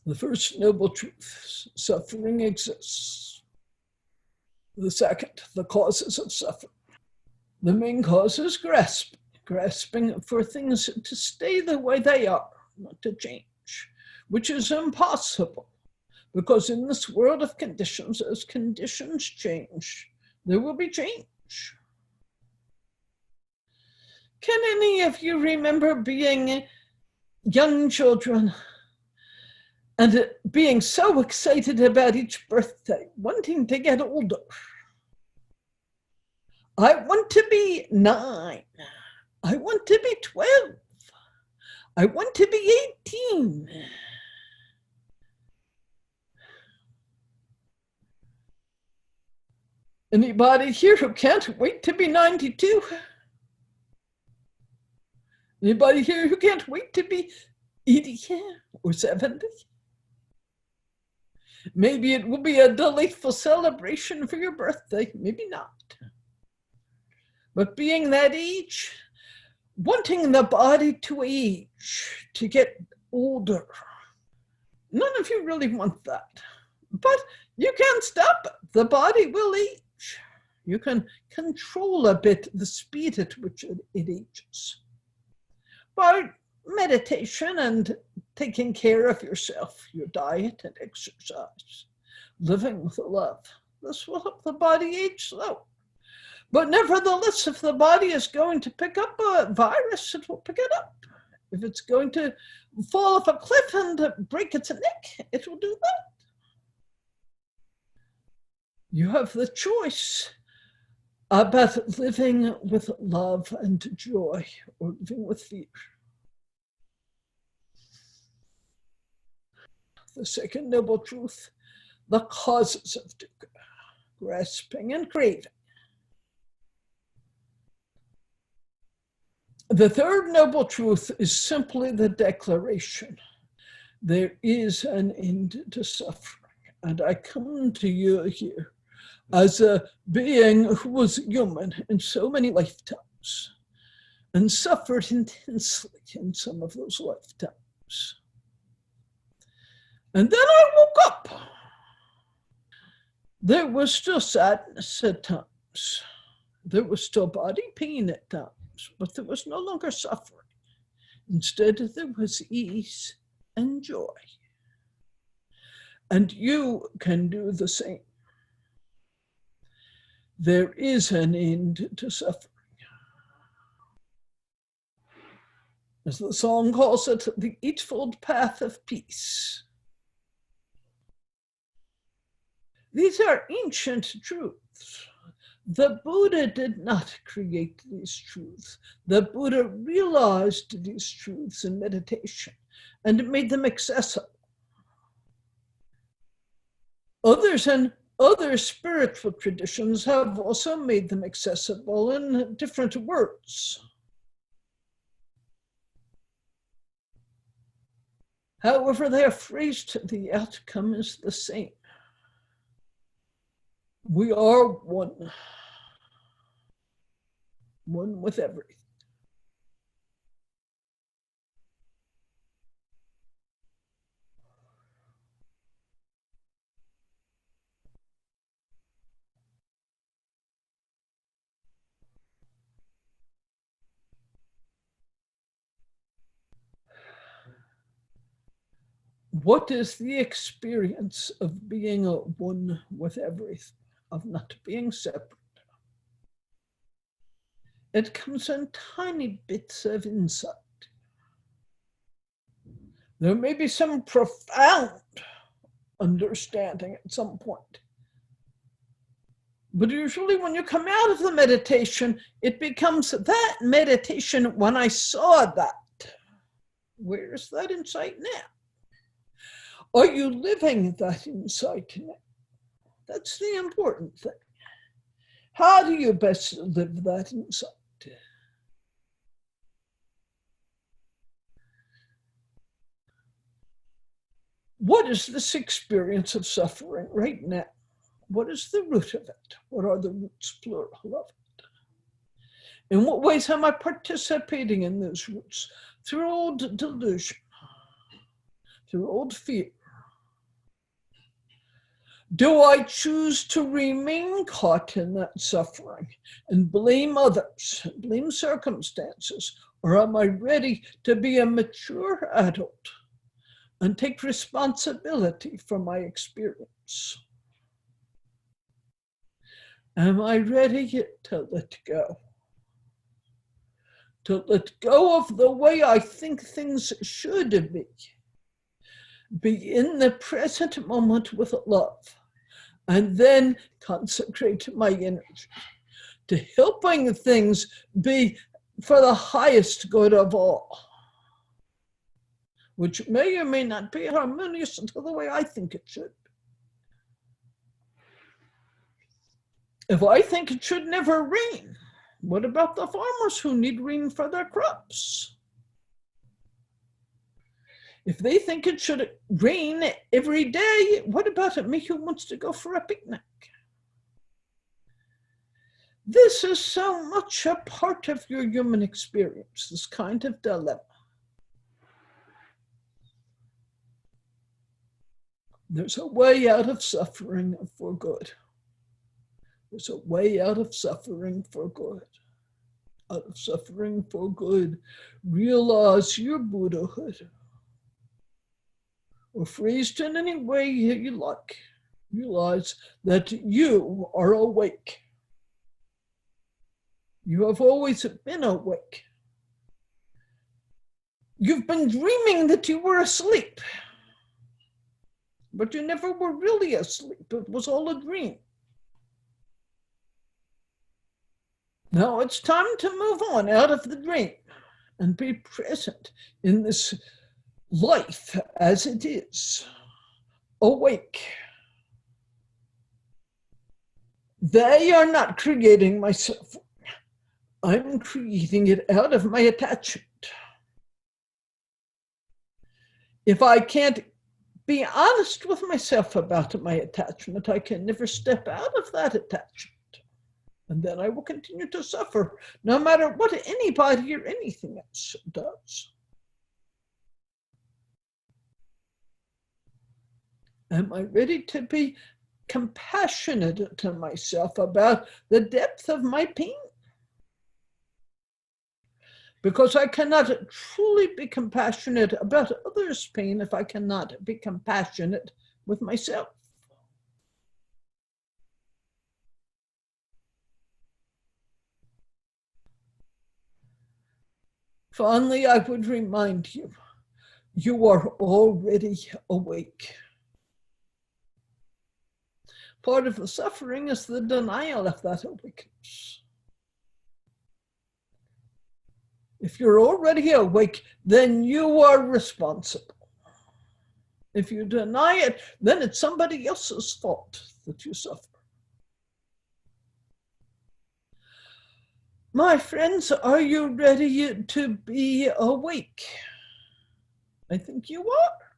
The first noble truth, suffering exists. The second, the causes of suffering. The main cause is grasping for things to stay the way they are, not to change, which is impossible, because in this world of conditions, as conditions change, there will be change. Can any of you remember being young children and being so excited about each birthday, wanting to get older? I want to be 9. I want to be 12. I want to be 18. Anybody here who can't wait to be 92? Anybody here who can't wait to be 80 or 70? Maybe it will be a delightful celebration for your birthday, maybe not. But being that age, wanting the body to age, to get older, none of you really want that. But you can't stop it. The body will age. You can control a bit the speed at which it ages. By meditation and taking care of yourself, your diet and exercise, living with love, this will help the body age slow. But nevertheless, if the body is going to pick up a virus, it will pick it up. If it's going to fall off a cliff and break its neck, it will do that. You have the choice about living with love and joy or living with fear. The second noble truth, the causes of dukkha, grasping and craving. The third noble truth is simply the declaration: there is an end to suffering. And I come to you here as a being who was human in so many lifetimes and suffered intensely in some of those lifetimes. And then I woke up. There was still sadness at times. There was still body pain at times, but there was no longer suffering. Instead, there was ease and joy. And you can do the same. There is an end to suffering. As the song calls it, the eightfold path of peace. These are ancient truths. The Buddha did not create these truths. The Buddha realized these truths in meditation and made them accessible. Others and other spiritual traditions have also made them accessible in different words. However they are phrased, the outcome is the same. We are one with everything. What is the experience of being one with everything, of not being separate? It comes in tiny bits of insight. There may be some profound understanding at some point. But usually when you come out of the meditation, it becomes that meditation when I saw that. Where's that insight now? Are you living that insight now? That's the important thing. How do you best live that insight? What is this experience of suffering right now? What is the root of it? What are the roots, plural, of it? In what ways am I participating in those roots? Through old delusion, through old fear, Do I choose to remain caught in that suffering and blame others, blame circumstances, or am I ready to be a mature adult and take responsibility for my experience? Am I ready to let go? To let go of the way I think things should be in the present moment with love, and then consecrate my energy to helping things be for the highest good of all, which may or may not be harmonious to the way I think it should. If I think it should never rain, what about the farmers who need rain for their crops? If they think it should rain every day, what about me who wants to go for a picnic? This is so much a part of your human experience, this kind of dilemma. There's a way out of suffering for good. There's a way out of suffering for good. Out of suffering for good, realize your Buddhahood, or phrased in any way you like. Realize that you are awake. You have always been awake. You've been dreaming that you were asleep, but you never were really asleep. It was all a dream. Now it's time to move on out of the dream and be present in this life as it is, awake. They are not creating my suffering. I'm creating it out of my attachment. If I can't be honest with myself about my attachment, I can never step out of that attachment. And then I will continue to suffer, no matter what anybody or anything else does. Am I ready to be compassionate to myself about the depth of my pain? Because I cannot truly be compassionate about others' pain if I cannot be compassionate with myself. Finally, I would remind you, you are already awake. Part of the suffering is the denial of that awakeness. If you're already awake, then you are responsible. If you deny it, then it's somebody else's fault that you suffer. My friends, are you ready to be awake? I think you are.